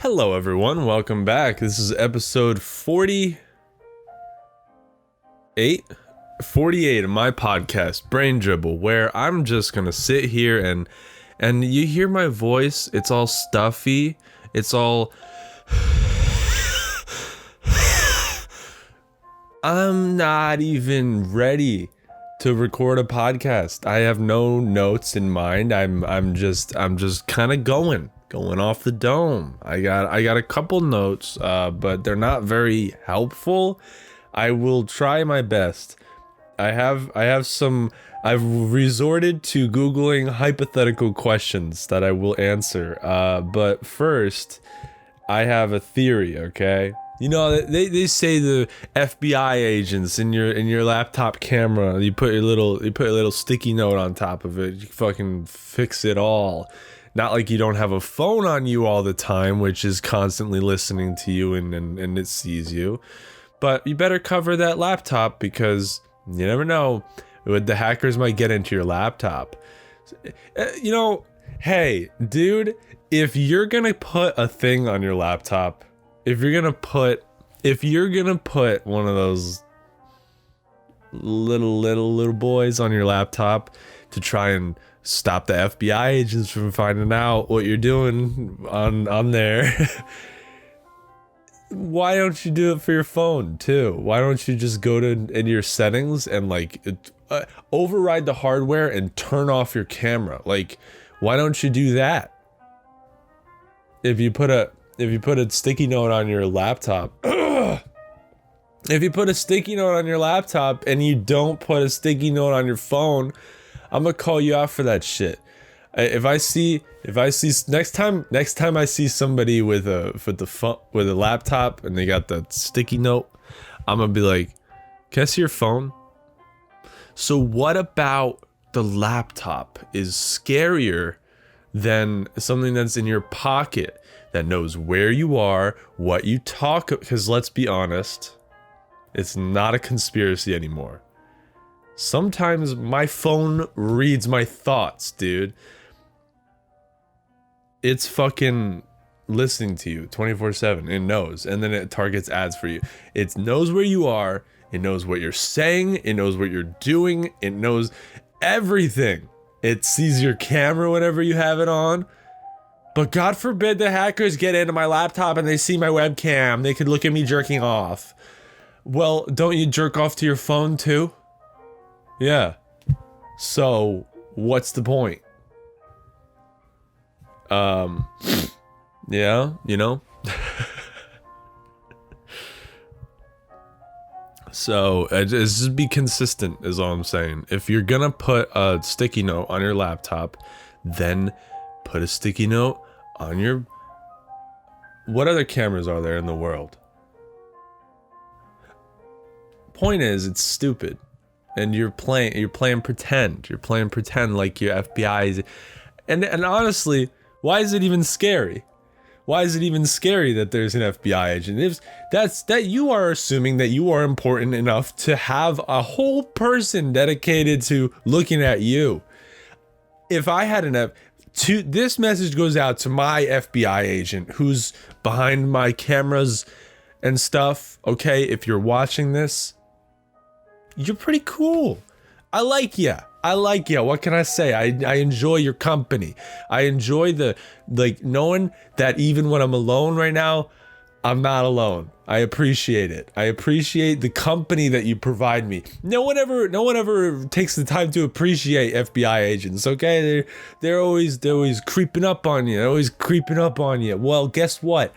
Hello everyone, welcome back. This is episode 48 of my podcast, Brain Dribble, where I'm just gonna sit here and you hear my voice, it's all stuffy, it's all I'm not even ready to record a podcast. I have no notes in mind. I'm just kind of going off the dome. I got a couple notes, but they're not very helpful. I will try my best. I've resorted to Googling hypothetical questions that I will answer. But first, I have a theory, okay? You know, they say the FBI agents in your laptop camera, you put a little sticky note on top of it, you fucking fix it all. Not like you don't have a phone on you all the time, which is constantly listening to you and it sees you. But you better cover that laptop because you never know what the hackers might get into your laptop. You know, hey, dude, if you're gonna put a thing on your laptop, if you're gonna put one of those little boys on your laptop to try and stop the FBI agents from finding out what you're doing on there, why don't you do it for your phone too? Why don't you just go into your settings and override the hardware and turn off your camera? Like, why don't you do that? If you put a sticky note on your laptop, if you put a sticky note on your laptop and you don't put a sticky note on your phone, I'm gonna call you out for that shit. If I see next time I see somebody with a laptop and they got that sticky note, I'm gonna be like, can I see your phone? So what about the laptop is scarier than something that's in your pocket that knows where you are, what you talk, because let's be honest, it's not a conspiracy anymore. Sometimes my phone reads my thoughts, dude. It's fucking listening to you 24/7. It knows, and then it targets ads for you. It knows where you are. It knows what you're saying. It knows what you're doing. It knows everything. It sees your camera whenever you have it on. But God forbid the hackers get into my laptop and they see my webcam. They could look at me jerking off. Well, don't you jerk off to your phone too? Yeah. So, what's the point? Yeah, you know? So, just be consistent is all I'm saying. If you're gonna put a sticky note on your laptop, then put a sticky note on your... What other cameras are there in the world? Point is, it's stupid. And you're playing pretend. You're playing pretend like your FBI is... And honestly, why is it even scary? Why is it even scary that there's an FBI agent? If that you are assuming that you are important enough to have a whole person dedicated to looking at you. If I had this message goes out to my FBI agent who's behind my cameras and stuff. Okay, if you're watching this, you're pretty cool. I like ya. What can I say? I enjoy your company. I enjoy knowing that even when I'm alone right now, I'm not alone. I appreciate it. I appreciate the company that you provide me. No one ever takes the time to appreciate FBI agents, okay? They're always creeping up on you. They're always creeping up on you. Well, guess what?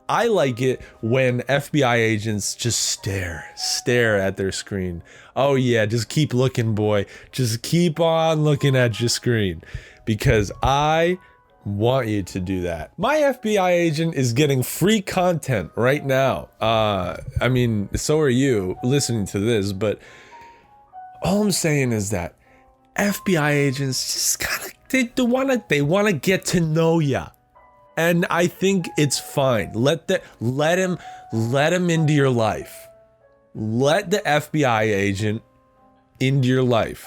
I like it when FBI agents just stare at their screen. Oh yeah, just keep looking, boy. Just keep on looking at your screen because I want you to do that. My FBI agent is getting free content right now. I mean, so are you listening to this, but all I'm saying is that FBI agents just they want to get to know ya. And I think it's fine. Let him into your life. Let the FBI agent into your life.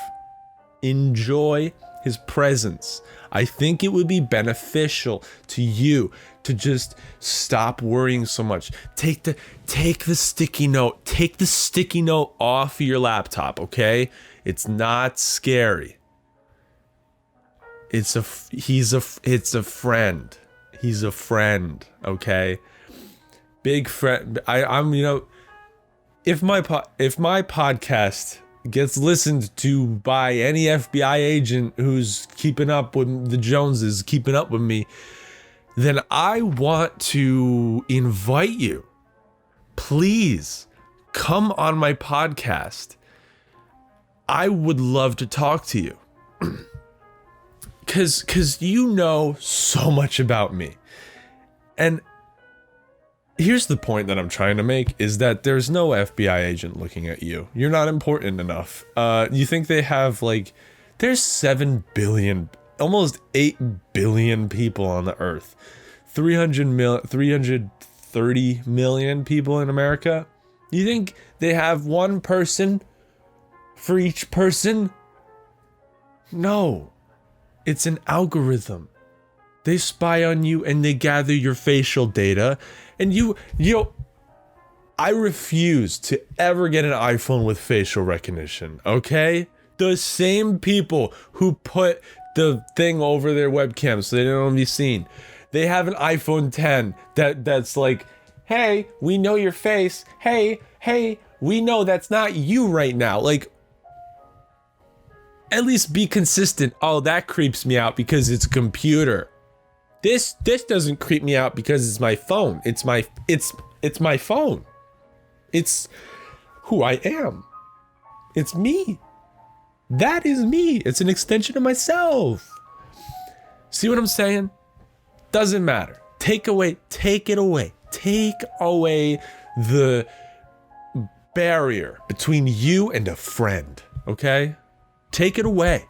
Enjoy his presence. I think it would be beneficial to you to just stop worrying so much. Take the sticky note. Take the sticky note off your laptop, okay? It's not scary. It's a friend. He's a friend, okay? Big friend. I'm if my podcast gets listened to by any FBI agent who's keeping up with the Joneses, keeping up with me, then I want to invite you. Please come on my podcast. I would love to talk to you. Cause you know so much about me. And here's the point that I'm trying to make, is that there's no FBI agent looking at you. You're not important enough. You think they have there's 7 billion, almost 8 billion people on the earth. 330 million people in America. You think they have one person for each person? No. It's an algorithm. They spy on you and they gather your facial data. And I refuse to ever get an iPhone with facial recognition, okay? The same people who put the thing over their webcam so they don't be seen. They have an iPhone 10 that's like, hey, we know your face. Hey, we know that's not you right now. At least be consistent. Oh, that creeps me out because it's a computer. This doesn't creep me out because it's my phone. It's my phone. It's who I am. It's me. That is me. It's an extension of myself. See what I'm saying? Doesn't matter. Take it away. Take away the barrier between you and a friend, okay? Take it away.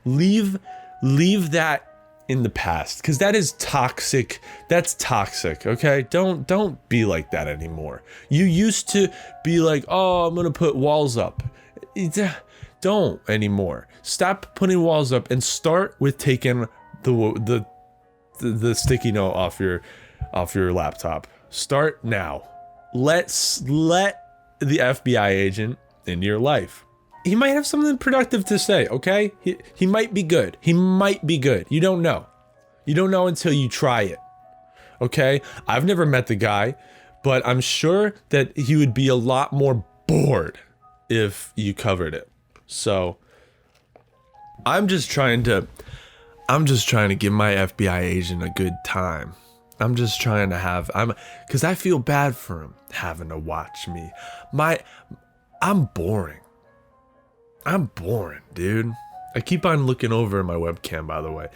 Leave that in the past, because that is toxic. That's toxic, okay? Don't be like that anymore. You used to be like, oh, I'm gonna put walls up. Don't anymore. Stop putting walls up and start with taking the sticky note off your laptop. Start now. Let the FBI agent into your life. He might have something productive to say, okay? He might be good. He might be good. You don't know. You don't know until you try it, okay? I've never met the guy, but I'm sure that he would be a lot more bored if you covered it. So I'm just trying to give my FBI agent a good time. Because I feel bad for him having to watch me. I'm boring. I'm boring, dude. I keep on looking over at my webcam, by the way.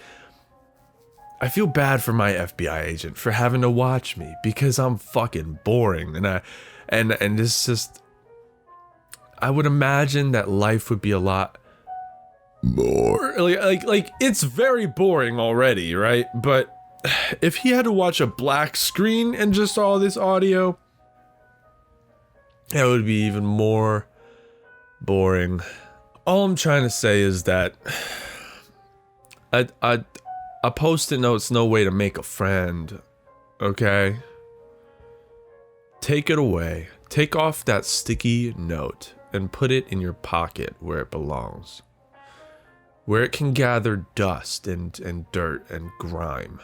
I feel bad for my FBI agent for having to watch me because I'm fucking boring. And it's just, I would imagine that life would be a lot more like it's very boring already, right? But if he had to watch a black screen and just all this audio, it would be even more boring. All I'm trying to say is that a post-it note's no way to make a friend, okay? Take it away. Take off that sticky note and put it in your pocket where it belongs. Where it can gather dust and dirt and grimes.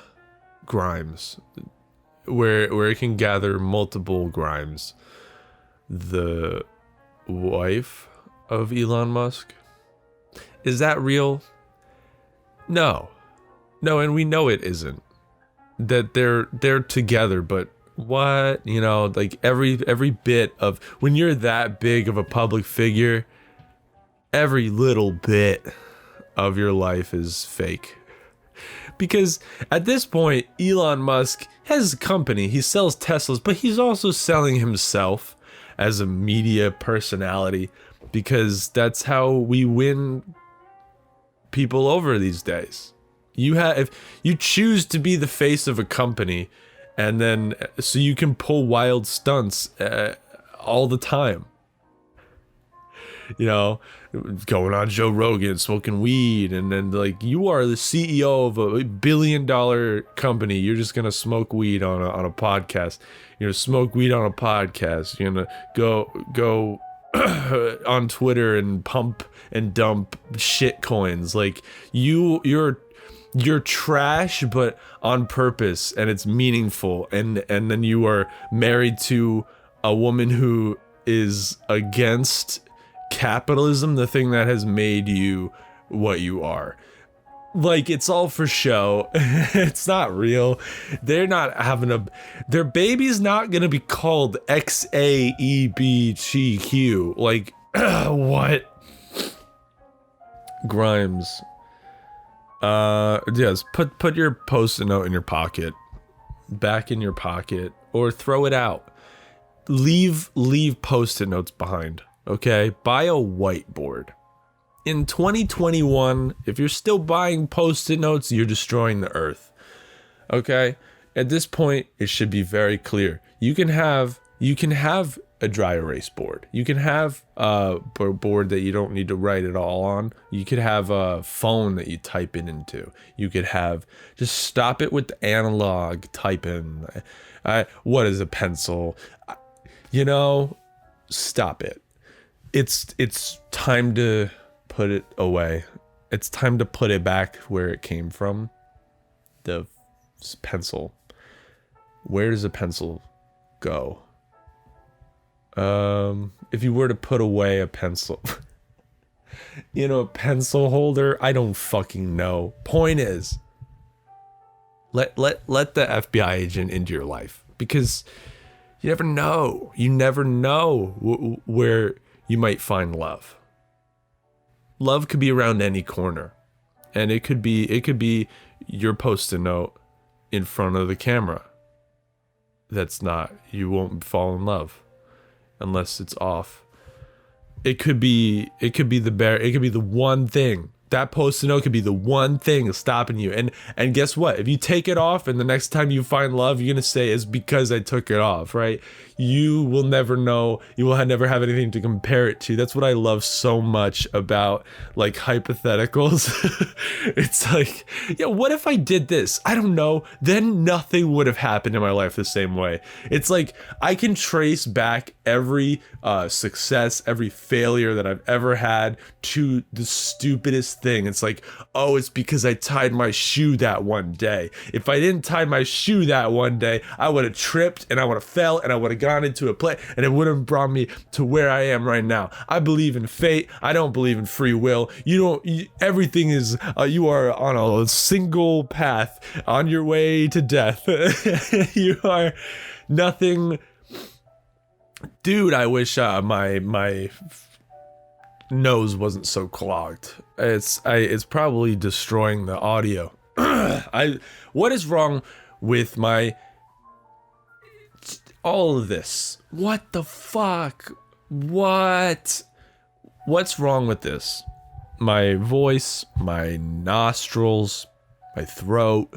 Where it can gather multiple grimes. The wife of Elon Musk? Is that real? No, and we know it isn't. That they're together, but what? Every bit of, when you're that big of a public figure, every little bit of your life is fake. Because at this point, Elon Musk has a company, he sells Teslas, but he's also selling himself as a media personality, because that's how we win people over these days. If you choose to be the face of a company, and then so you can pull wild stunts all the time. you know, going on Joe Rogan, smoking weed, and then like you are the CEO of a $1 billion company. You're just gonna smoke weed on a podcast. You're gonna smoke weed on a podcast. You're gonna go on Twitter and pump and dump shit coins. Like you're trash, but on purpose, and it's meaningful. And then you are married to a woman who is against capitalism, the thing that has made you what you are. Like, it's all for show. It's not real. They're not having their baby's not gonna be called XAEBGQ. Like, what? Grimes. Yes, put your post-it note in your pocket, back in your pocket, or throw it out. Leave post-it notes behind, okay? Buy a whiteboard. In 2021, if you're still buying post-it notes, you're destroying the earth, okay? At this point, it should be very clear. You can have a dry erase board. You can have a board that you don't need to write it all on. You could have a phone that you type it into. You could have, just stop it with the analog type in. What is a pencil? You know, stop it. It's time to put it away. It's time to put it back where it came from. The pencil. Where does a pencil go? If you were to put away a pencil, you know, a pencil holder, I don't fucking know. Point is, let the FBI agent into your life, because you never know. You never know where you might find love. Love could be around any corner, and it could be your post-it note in front of the camera. That's not, you won't fall in love unless it's off. It could be the one thing. That post-it note could be the one thing stopping you. And guess what? If you take it off and the next time you find love, you're gonna say it's because I took it off, right? You will never know. You will never have anything to compare it to. That's what I love so much about like hypotheticals. It's like, yeah, what if I did this? I don't know. Then nothing would have happened in my life the same way. It's like I can trace back every success, every failure that I've ever had to the stupidest thing. It's like, oh, it's because I tied my shoe that one day. If I didn't tie my shoe that one day, I would have tripped and I would have fell and I would have gone into a play and it would have brought me to where I am right now. I believe in fate. I don't believe in free will. Everything is, you are on a single path on your way to death. You are nothing. Dude, I wish my nose wasn't so clogged. It's probably destroying the audio. What is wrong with all of this? What the fuck? What's wrong with this? My voice, my nostrils, my throat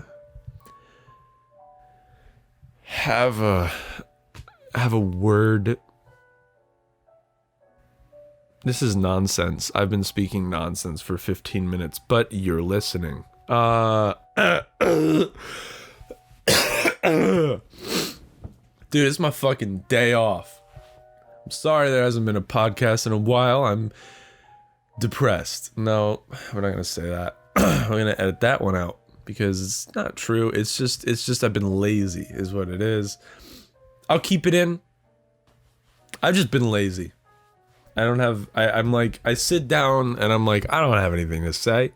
have a word. This is nonsense. I've been speaking nonsense for 15 minutes, but you're listening. Dude, it's my fucking day off. I'm sorry there hasn't been a podcast in a while. I'm depressed. No, we're not gonna say that. We're gonna edit that one out because it's not true. It's just I've been lazy is what it is. I'll keep it in. I've just been lazy. I'm like, I sit down and I'm like, I don't have anything to say.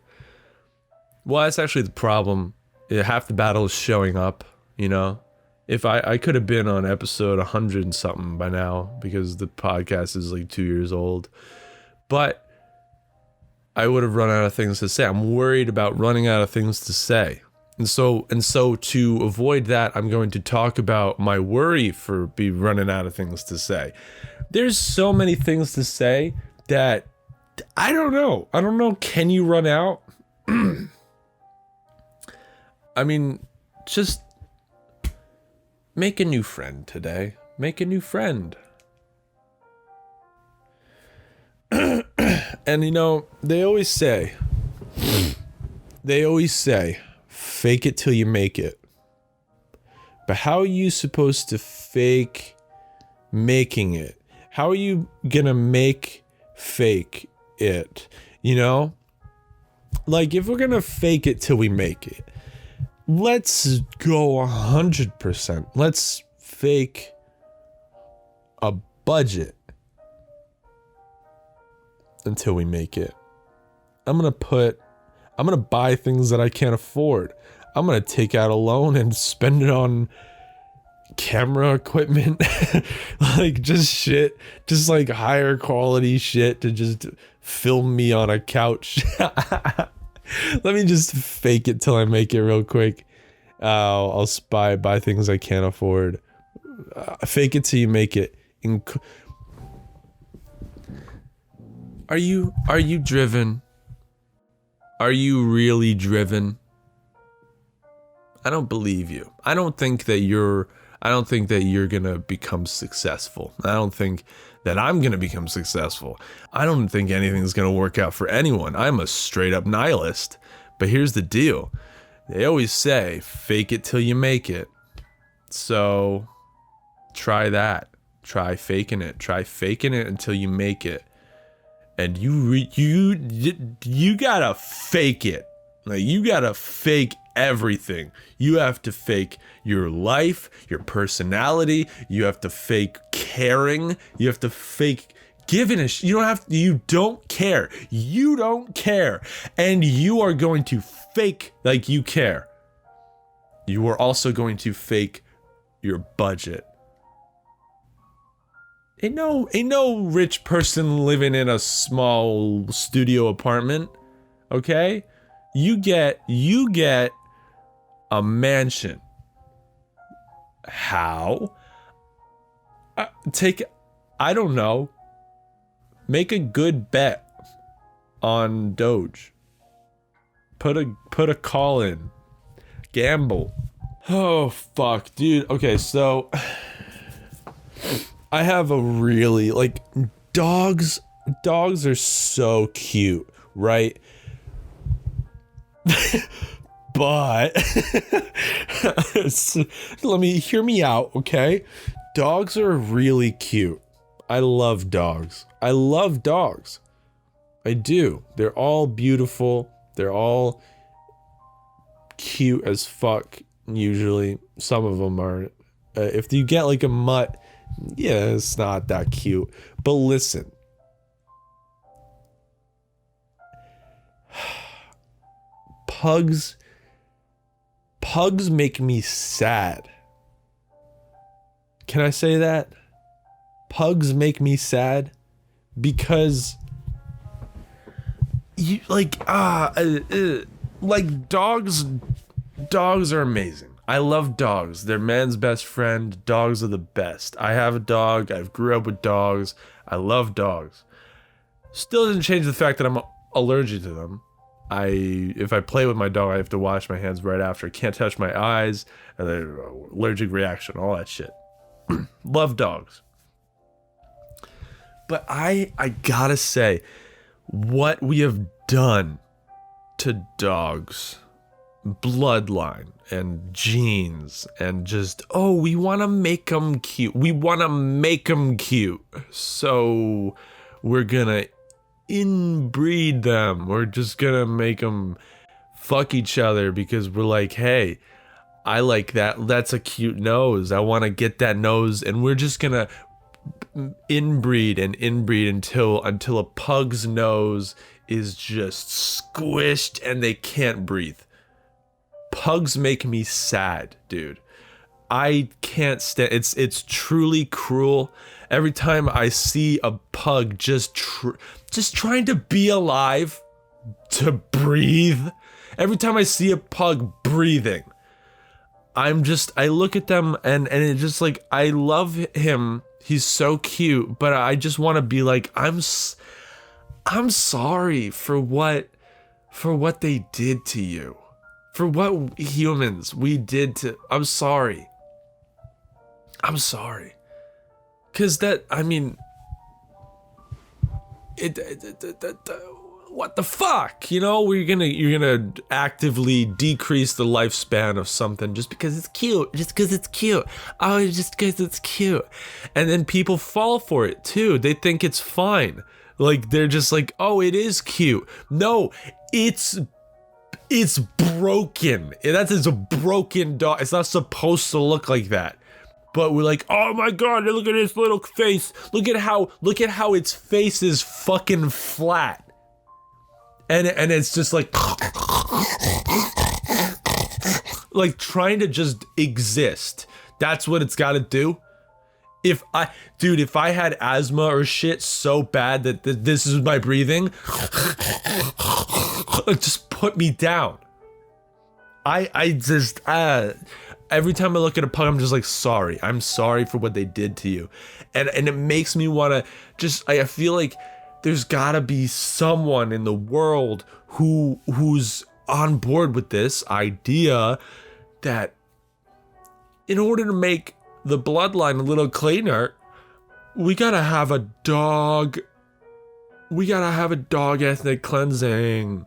Well, that's actually the problem. Half the battle is showing up, you know? If I could have been on episode 100 and something by now because the podcast is like 2 years old. But I would have run out of things to say. I'm worried about running out of things to say. And so to avoid that, I'm going to talk about my worry for running out of things to say. There's so many things to say that I don't know. Can you run out? I mean, just make a new friend today. Make a new friend. And you know, they always say, fake it till you make it. But how are you supposed to fake making it? How are you gonna make fake it? You know? Like, if we're gonna fake it till we make it, let's go 100%. Let's fake a budget until we make it. I'm gonna buy things that I can't afford. I'm gonna take out a loan and spend it on camera equipment. Like, just shit. Just like higher quality shit to just film me on a couch. Let me just fake it till I make it real quick. I'll buy things I can't afford. Fake it till you make it. Are you driven? Are you really driven? I don't believe you. I don't think that you're gonna become successful. I don't think that I'm gonna become successful. I don't think anything's gonna work out for anyone. I'm a straight up nihilist. But here's the deal. They always say, fake it till you make it. So try that. Try faking it. Try faking it until you make it. And you gotta fake it. Like, you gotta fake everything. You have to fake your life, your personality. You have to fake caring. You have to fake giving a shit. You don't care. You don't care. And you are going to fake like you care. You are also going to fake your budget. Ain't no rich person living in a small studio apartment. Okay? You get a mansion. How? I don't know. Make a good bet on Doge. Put a call in. Gamble. Oh fuck, dude. Okay, so I have a really, like, dogs are so cute, right? But hear me out, okay? Dogs are really cute. I love dogs. I do. They're all beautiful. They're all cute as fuck, usually. Some of them are. If you get like a mutt, yeah, it's not that cute. But listen. Pugs make me sad. Can I say that? Pugs make me sad because you like dogs are amazing. I love dogs. They're man's best friend. Dogs are the best. I have a dog. I've grew up with dogs. I love dogs. Still doesn't change the fact that I'm allergic to them. If I play with my dog, I have to wash my hands right after. I can't touch my eyes. Allergic reaction, all that shit. Love dogs. But I gotta say, what we have done to dogs, bloodline and genes, and just, we want to make them cute. We want to make them cute. So we're gonna inbreed them. We're just gonna make them fuck each other because we're like, hey, I like that. That's a cute nose. I want to get that nose. And we're just gonna inbreed until a pug's nose is just squished and they can't breathe. Pugs make me sad, dude. I can't stand it's truly cruel. Every time I see a pug just trying to be alive, to breathe. Every time I see a pug breathing, I look at them and it just like, I love him. He's so cute, but I just want to be like, I'm sorry for what they did to you. For what humans we did to, I'm sorry. Cause what the fuck? You know, you're gonna actively decrease the lifespan of something just because it's cute. Oh, just because it's cute. And then people fall for it too. They think it's fine. Like, they're just like, oh, it is cute. No, it's broken. That's a broken dog. It's not supposed to look like that. But we're like, oh my god, look at its little face. Look at how its face is fucking flat. And it's just like trying to just exist. That's what it's got to do. If I had asthma or shit so bad that this is my breathing, just put me down. I just every time I look at a pug, I'm just like, sorry. I'm sorry for what they did to you. And it makes me want to just, I feel like there's gotta be someone in the world who's on board with this idea that in order to make the bloodline a little cleaner, we gotta have a dog ethnic cleansing.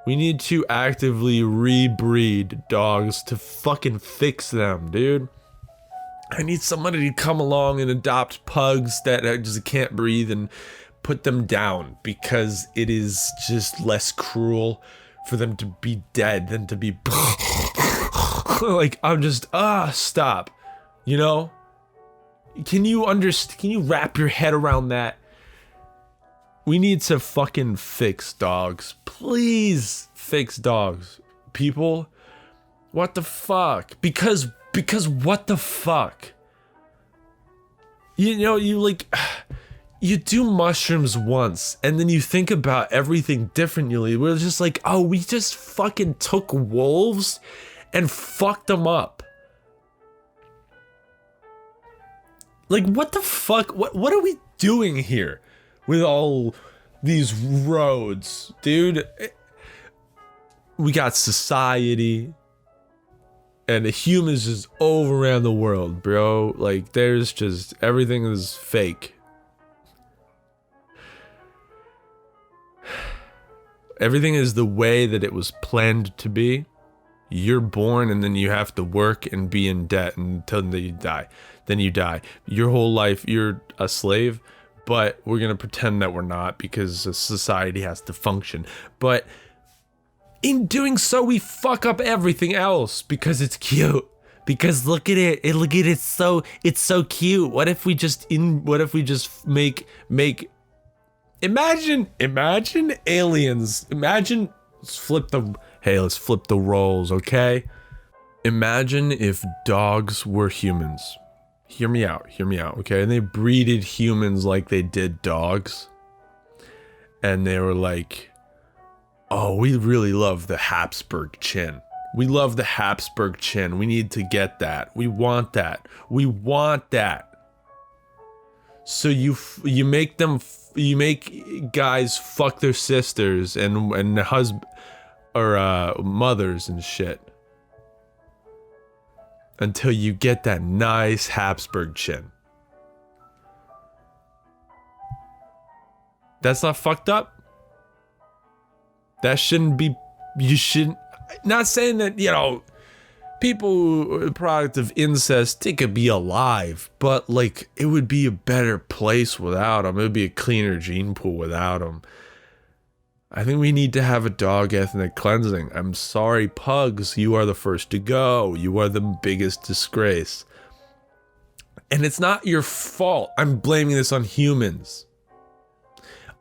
We need to actively rebreed dogs to fucking fix them, dude. I need somebody to come along and adopt pugs that just can't breathe and put them down, because it is just less cruel for them to be dead than to be like, I'm just stop. You know? Can you wrap your head around that? We need to fucking fix dogs. Please fix dogs. People, what the fuck? Because what the fuck? You know, you do mushrooms once, and then you think about everything differently. We're just like, oh, we just fucking took wolves and fucked them up. Like, what the fuck? What are we doing here with all these roads, dude? We got society, and the humans just over around the world, bro. Like, there's just, everything is fake. Everything is the way that it was planned to be. You're born and then you have to work and be in debt until you die. Then you die. Your whole life, you're a slave, but we're going to pretend that we're not because society has to function. But in doing so, we fuck up everything else because it's cute. Because look at it. Look at it. It's so cute. What if we just make Imagine aliens. Let's flip the roles, okay? Imagine if dogs were humans. Hear me out, okay? And they breeded humans like they did dogs. And they were like, oh, we really love the Habsburg chin. We love the Habsburg chin. We need to get that. We want that. So you make guys fuck their sisters and husband or mothers and shit until you get that nice Habsburg chin. That's not fucked up. That shouldn't be. You shouldn't. Not saying that, you know, people who are the product of incest, they could be alive, but like, it would be a better place without them. It would be a cleaner gene pool without them. I think we need to have a dog ethnic cleansing. I'm sorry, pugs, you are the first to go. You are the biggest disgrace. And it's not your fault. I'm blaming this on humans.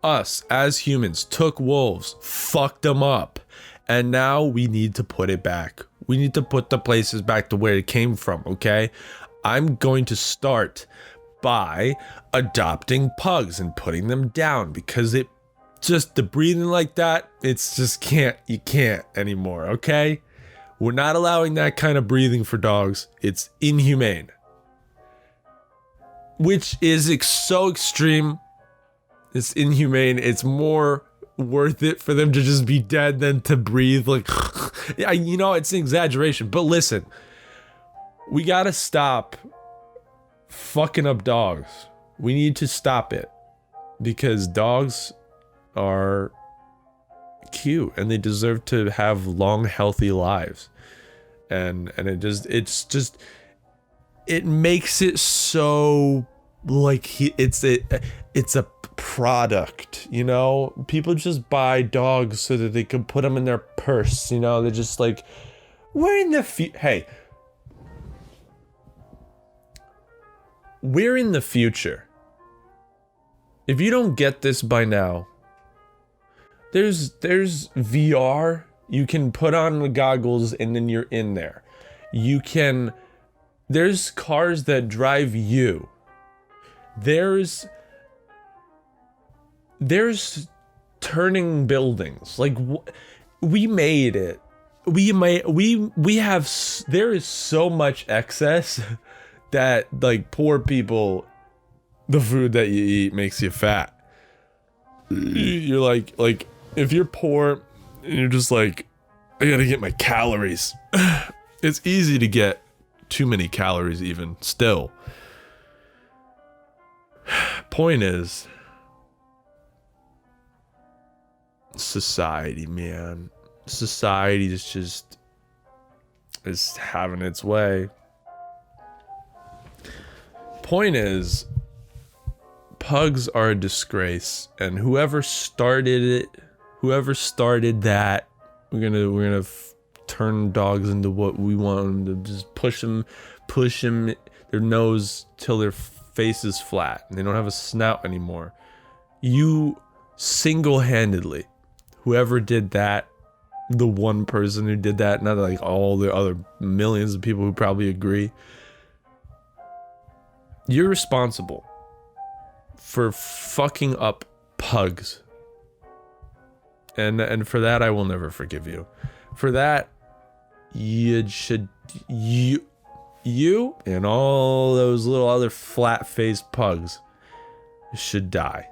Us, as humans, took wolves, fucked them up, and now we need to put it back. We need to put the places back to where it came from, okay? I'm going to start by adopting pugs and putting them down because it just, the breathing like that, it's just you can't anymore, okay? We're not allowing that kind of breathing for dogs. It's inhumane. Which is so extreme. It's inhumane. It's more worth it for them to just be dead than to breathe like yeah, you know, it's an exaggeration, but listen, we gotta stop fucking up dogs. We need to stop it because dogs are cute and they deserve to have long, healthy lives. And it makes it so like it's a product, you know? People just buy dogs so that they can put them in their purse, you know? They're just like, we're in the future. If you don't get this by now, there's VR. You can put on the goggles and then you're in there. There's cars that drive you. There's turning buildings. Like, we made it. There is so much excess that, like, poor people, the food that you eat makes you fat. You're like, if you're poor and you're just like, I gotta get my calories. It's easy to get too many calories even still. Point is, society, man. Society is having its way. Point is, pugs are a disgrace, and whoever started that, we're gonna turn dogs into what we want them to, just push them their nose till their face is flat and they don't have a snout anymore. You single-handedly, whoever did that, the one person who did that, not like all the other millions of people who probably agree, you're responsible for fucking up pugs. And for that, I will never forgive you. For that, you and all those little other flat-faced pugs should die.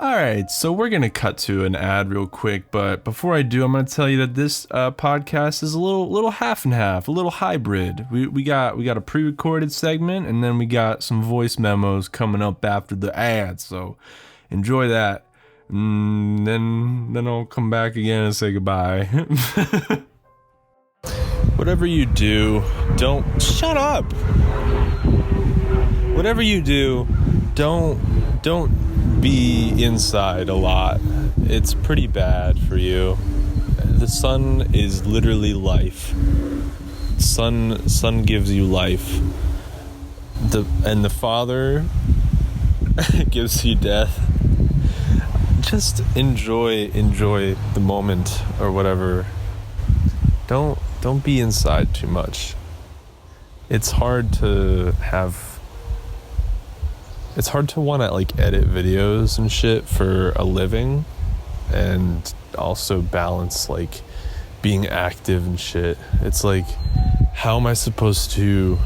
Alright, so we're gonna cut to an ad real quick, but before I do, I'm gonna tell you that this podcast is a little half and half, a little hybrid. We got a pre-recorded segment, and then we got some voice memos coming up after the ad, so enjoy that. Then I'll come back again and say goodbye. Whatever you do, don't shut up. Whatever you do, don't be inside a lot. It's pretty bad for you. The sun is literally life. Sun gives you life. And the Father gives you death. Just enjoy the moment or whatever. Don't be inside too much. It's hard to want to like edit videos and shit for a living and also balance like being active and shit. It's like, how am I supposed to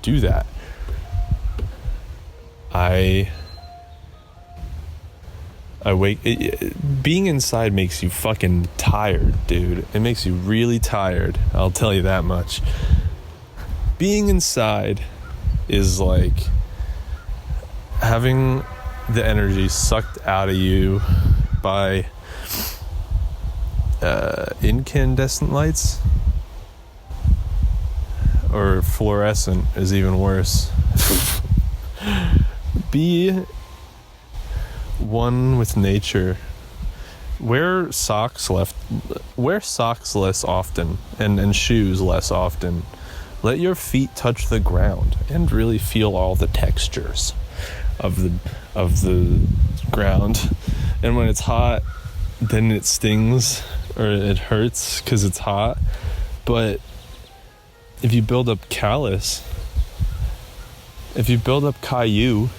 do that? Being inside makes you fucking tired, dude. It makes you really tired. I'll tell you that much. Being inside is like having the energy sucked out of you by incandescent lights, or fluorescent is even worse. Be one with nature. Wear socks less often, and shoes less often. Let your feet touch the ground and really feel all the textures of the ground. And when it's hot, then it stings or it hurts because it's hot. But if you build up callus, if you build up Caillou,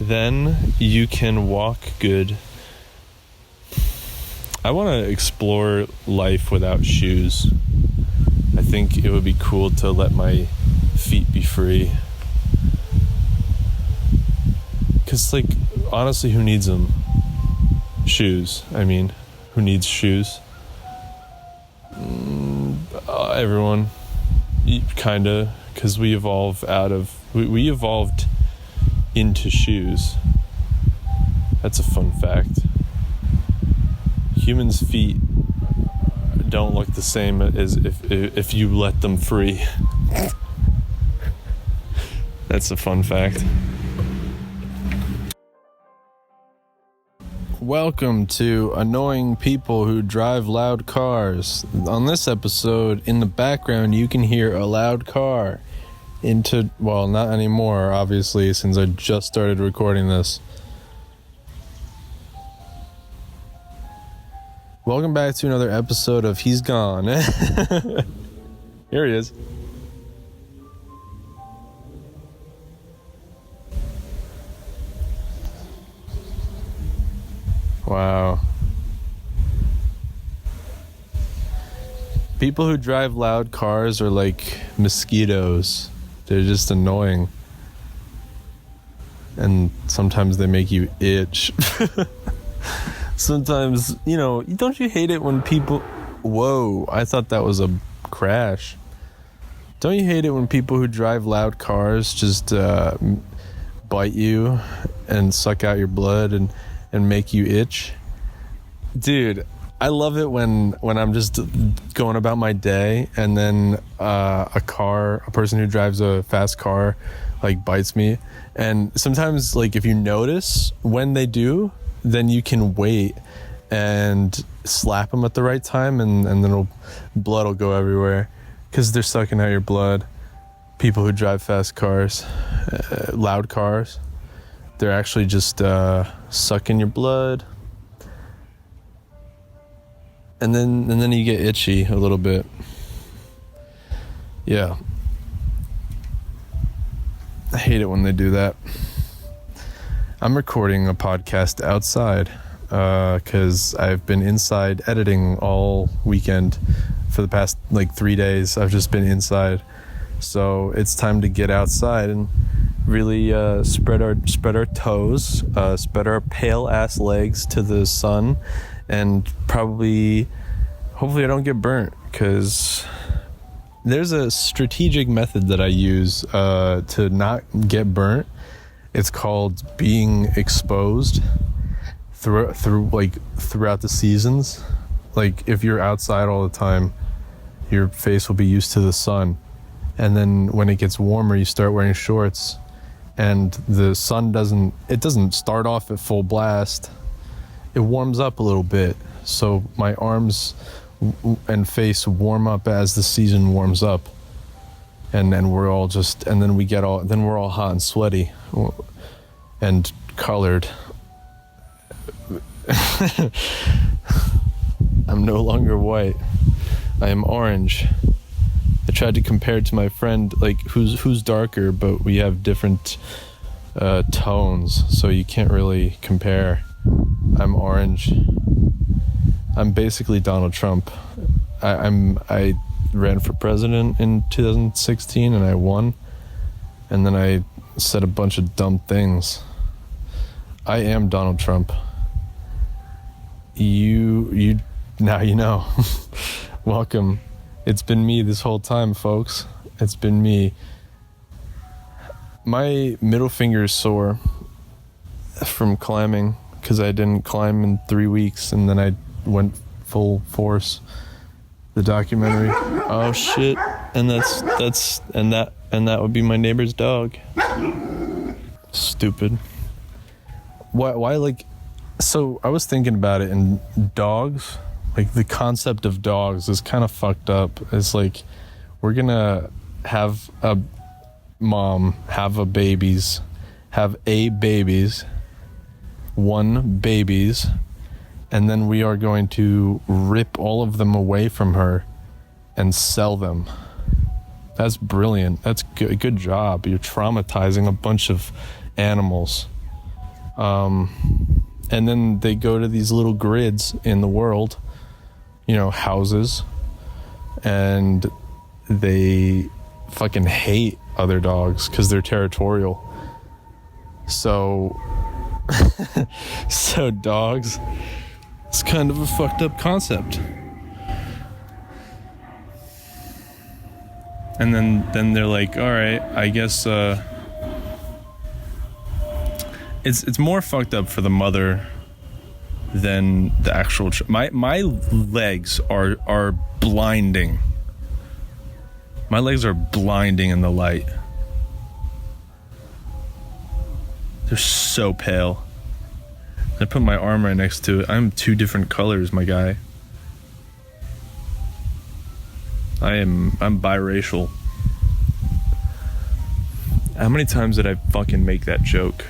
then you can walk good. I want to explore life without shoes. I think it would be cool to let my feet be free. Because, like, honestly, who needs them? Shoes. I mean, who needs shoes? Everyone. Kinda. Because we evolved into shoes. That's a fun fact. Humans' feet don't look the same as if you let them free. That's a fun fact. Welcome to Annoying People Who Drive Loud Cars. On this episode, in the background, you can hear a loud car. Well, not anymore, obviously, since I just started recording this. Welcome back to another episode of He's Gone. Here he is. Wow. People who drive loud cars are like mosquitoes. They're just annoying. And sometimes they make you itch. Sometimes, don't you hate it when people... Whoa, I thought that was a crash. Don't you hate it when people who drive loud cars just bite you and suck out your blood and make you itch? Dude, I love it when I'm just going about my day and then a person who drives a fast car like bites me. And sometimes, like, if you notice when they do, then you can wait and slap them at the right time, and then blood will go everywhere because they're sucking out your blood. People who drive fast cars, loud cars, they're actually just sucking your blood, and then you get itchy a little bit. Yeah, I hate it when they do that. I'm recording a podcast outside because I've been inside editing all weekend. For the past 3 days, I've just been inside. So it's time to get outside and really spread our toes, spread our pale ass legs to the sun, and hopefully I don't get burnt, because there's a strategic method that I use to not get burnt. It's called being exposed throughout the seasons. Like, if you're outside all the time, your face will be used to the sun. And then when it gets warmer, you start wearing shorts, and the sun doesn't start off at full blast. It warms up a little bit. So my arms and face warm up as the season warms up. And then we're all we're all hot and sweaty and colored. I'm no longer white. I am orange. I tried to compare it to my friend, who's darker, but we have different tones, so you can't really compare. I'm orange. I'm basically Donald Trump. I ran for president in 2016 and I won, and then I said a bunch of dumb things. I am Donald Trump. You now you know. Welcome. It's been me this whole time, folks. It's been me. My middle finger is sore from climbing because I didn't climb in 3 weeks, and then I went full force. The documentary. Oh shit. And that would be my neighbor's dog. Stupid. Why so I was thinking about it, and dogs, the concept of dogs is kind of fucked up. It's like, we're gonna have a mom have one babies, and then we are going to rip all of them away from her and sell them. That's brilliant. That's good job. You're traumatizing a bunch of animals. And then they go to these little grids in the world, houses, and they fucking hate other dogs because they're territorial. So dogs, it's kind of a fucked up concept. And then they're like, all right, I guess it's more fucked up for the mother than the actual my legs are blinding. My legs are blinding in the light. They're so pale. I put my arm right next to it. I'm 2 different colors, my guy. I'm biracial. How many times did I fucking make that joke?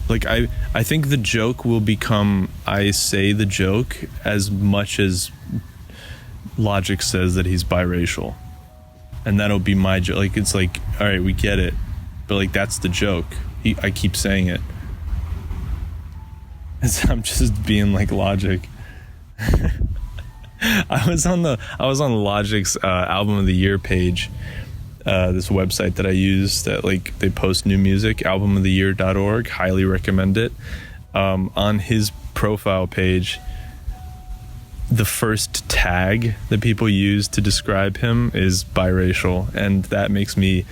Like, I think the joke will become I say the joke as much as Logic says that he's biracial. And that'll be my joke. Like, it's like, all right, we get it. But, like, that's the joke. I keep saying it. I'm just being like Logic. I was on Logic's album of the year page, this website that I use that, like, they post new music, albumoftheyear.org. Highly recommend it. On his profile page, the first tag that people use to describe him is biracial, and that makes me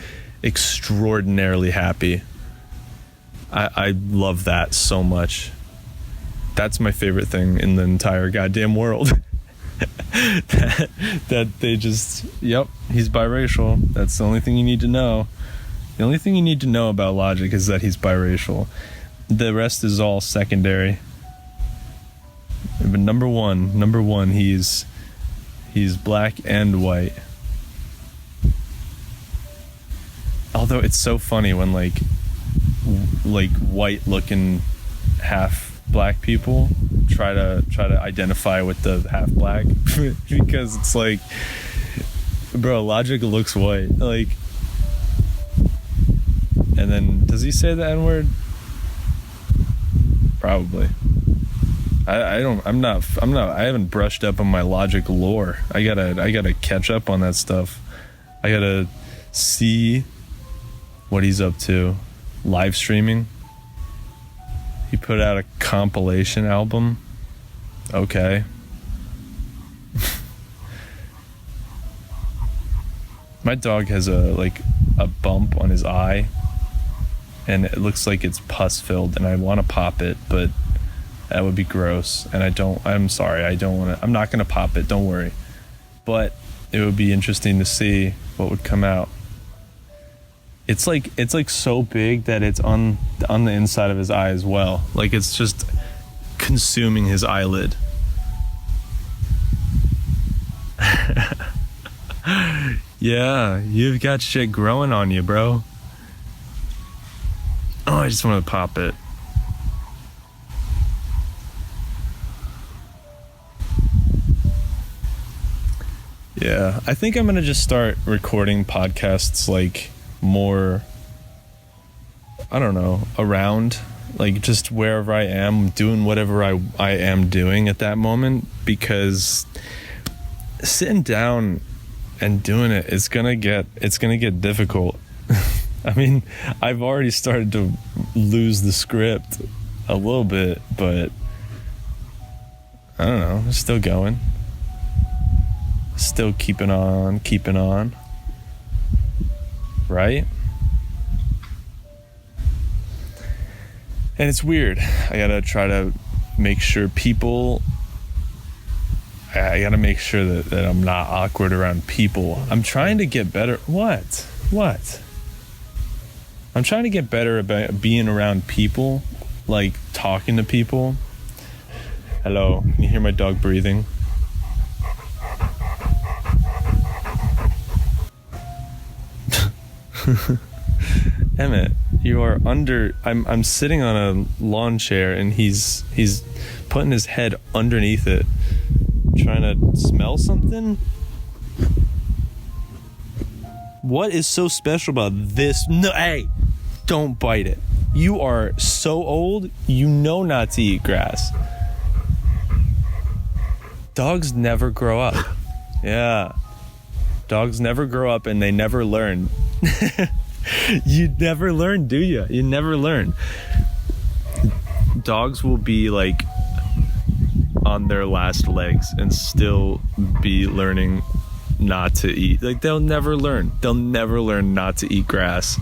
extraordinarily happy. I love that so much. That's my favorite thing in the entire goddamn world. that they just, yep, he's biracial. That's the only thing you need to know. The only thing you need to know about Logic is that he's biracial. The rest is all secondary. But number one, he's black and white. Although it's so funny when like white looking half black people try to identify with the half black because it's like, bro, Logic looks white. Like, and then does he say the N-word? Probably. I haven't brushed up on my Logic lore. I gotta catch up on that stuff. I gotta see what he's up to. Live streaming. He put out a compilation album. Okay. My dog has a bump on his eye, and it looks like it's pus filled, and I want to pop it, but that would be gross, and I'm sorry, I don't want to. I'm not going to pop it, don't worry. But it would be interesting to see what would come out. It's like so big that it's on the inside of his eye as well. Like, it's just consuming his eyelid. Yeah, you've got shit growing on you, bro. Oh, I just want to pop it. Yeah, I think I'm gonna just start recording podcasts like more, I don't know, around, like just wherever I am, doing whatever I am doing at that moment, because sitting down and doing it's gonna get difficult. I mean, I've already started to lose the script a little bit, but I don't know, it's still going. Still keeping on. Right? And it's weird. I gotta try to make sure I gotta make sure that I'm not awkward around people. I'm trying to get better. What? I'm trying to get better about being around people, like talking to people. Hello, can you hear my dog breathing? Emmett, you are under. I'm sitting on a lawn chair, and he's putting his head underneath it, trying to smell something. What is so special about this? No, hey, don't bite it. You are so old, you know not to eat grass. Dogs never grow up. Yeah. Dogs never grow up, and they never learn. You never learn, do you? You never learn. Dogs will be like on their last legs and still be learning not to eat. Like, they'll never learn. They'll never learn not to eat grass.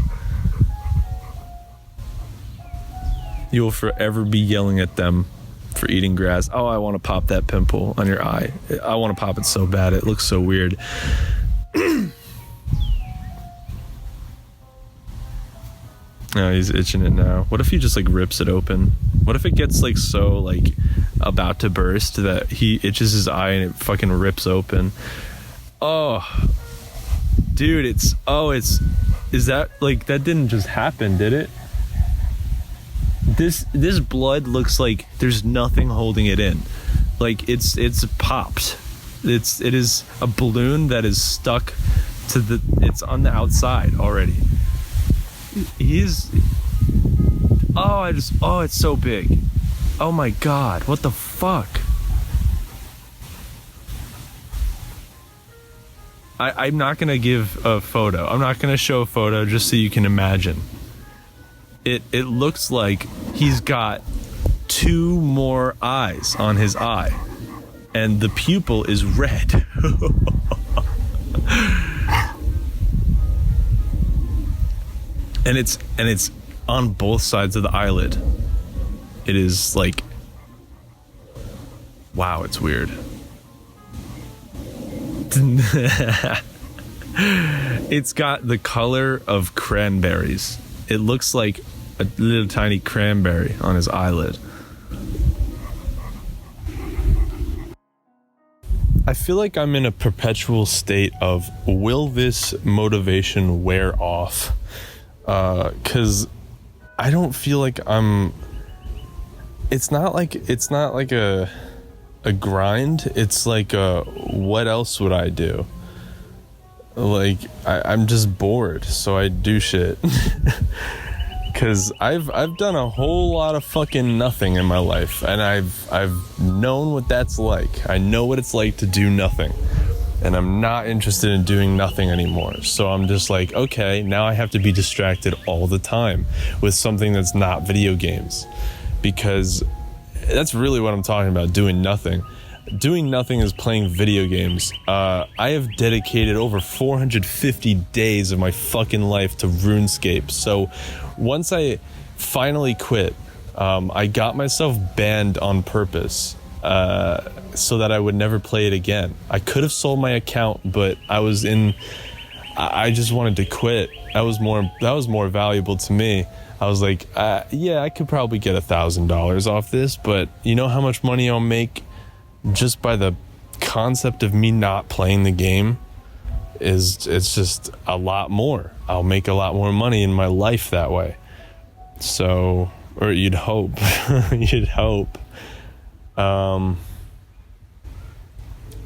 You will forever be yelling at them for eating grass. Oh, I want to pop that pimple on your eye. I want to pop it so bad. It looks so weird. No, he's itching it now. What if he just like rips it open? What if it gets like so like about to burst that he itches his eye and it fucking rips open? Oh, dude, is that like, that didn't just happen, did it? This blood looks like there's nothing holding it in. Like it's popped. It is a balloon that is stuck to it's on the outside already. It's so big. Oh my god, what the fuck? I'm not gonna give a photo. I'm not gonna show a photo just so you can imagine. It looks like he's got 2 more eyes on his eye, and the pupil is red. And it's on both sides of the eyelid. It is like, wow, it's weird. It's got the color of cranberries. It looks like a little tiny cranberry on his eyelid. I feel like I'm in a perpetual state of, will this motivation wear off? 'Cause I don't feel like it's not like a grind. It's like what else would I do? Like I'm just bored, so I do shit. 'Cause I've done a whole lot of fucking nothing in my life, and I've known what that's like. I know what it's like to do nothing. And I'm not interested in doing nothing anymore. So I'm just like, okay, now I have to be distracted all the time with something that's not video games. Because that's really what I'm talking about, doing nothing. Doing nothing is playing video games. I have dedicated over 450 days of my fucking life to RuneScape. So once I finally quit, I got myself banned on purpose. So that I would never play it again. I could have sold my account, but I just wanted to quit. That was more valuable to me. I was like, yeah, I could probably get $1,000 off this, but you know how much money I'll make just by the concept of me not playing the game? It's just a lot more. I'll make a lot more money in my life that way. So, or you'd hope. You'd hope.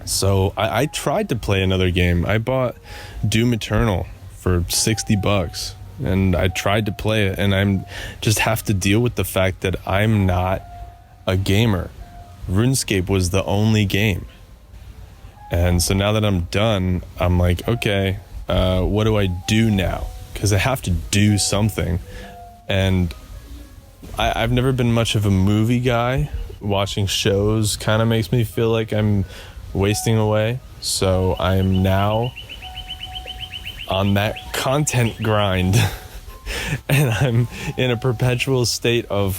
So I tried to play another game. I bought Doom Eternal for $60, and I tried to play it, and I'm just have to deal with the fact that I'm not a gamer. RuneScape was the only game. And so now that I'm done, I'm like, okay, what do I do now? Because I have to do something. And I've never been much of a movie guy. Watching shows kind of makes me feel like I'm wasting away. So I'm now on that content grind. And I'm in a perpetual state of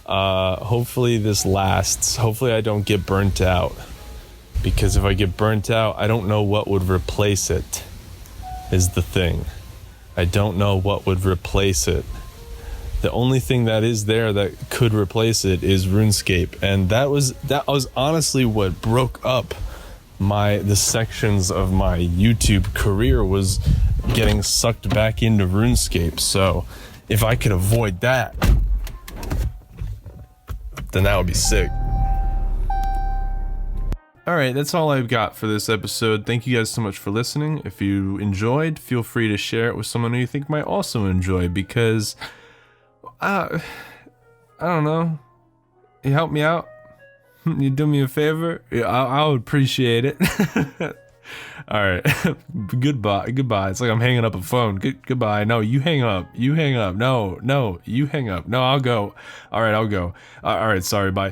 hopefully this lasts. Hopefully I don't get burnt out. Because if I get burnt out, I don't know what would replace it, is the thing. I don't know what would replace it. The only thing that is there that could replace it is RuneScape, and that was honestly what broke up the sections of my YouTube career, was getting sucked back into RuneScape. So if I could avoid that, then that would be sick. Alright, that's all I've got for this episode. Thank you guys so much for listening. If you enjoyed, feel free to share it with someone who you think might also enjoy, because I don't know. You help me out? You do me a favor? I would appreciate it. Alright. Goodbye. It's like I'm hanging up a phone. Goodbye. No, you hang up. No, you hang up. No, I'll go. Alright, I'll go. Alright, sorry, bye.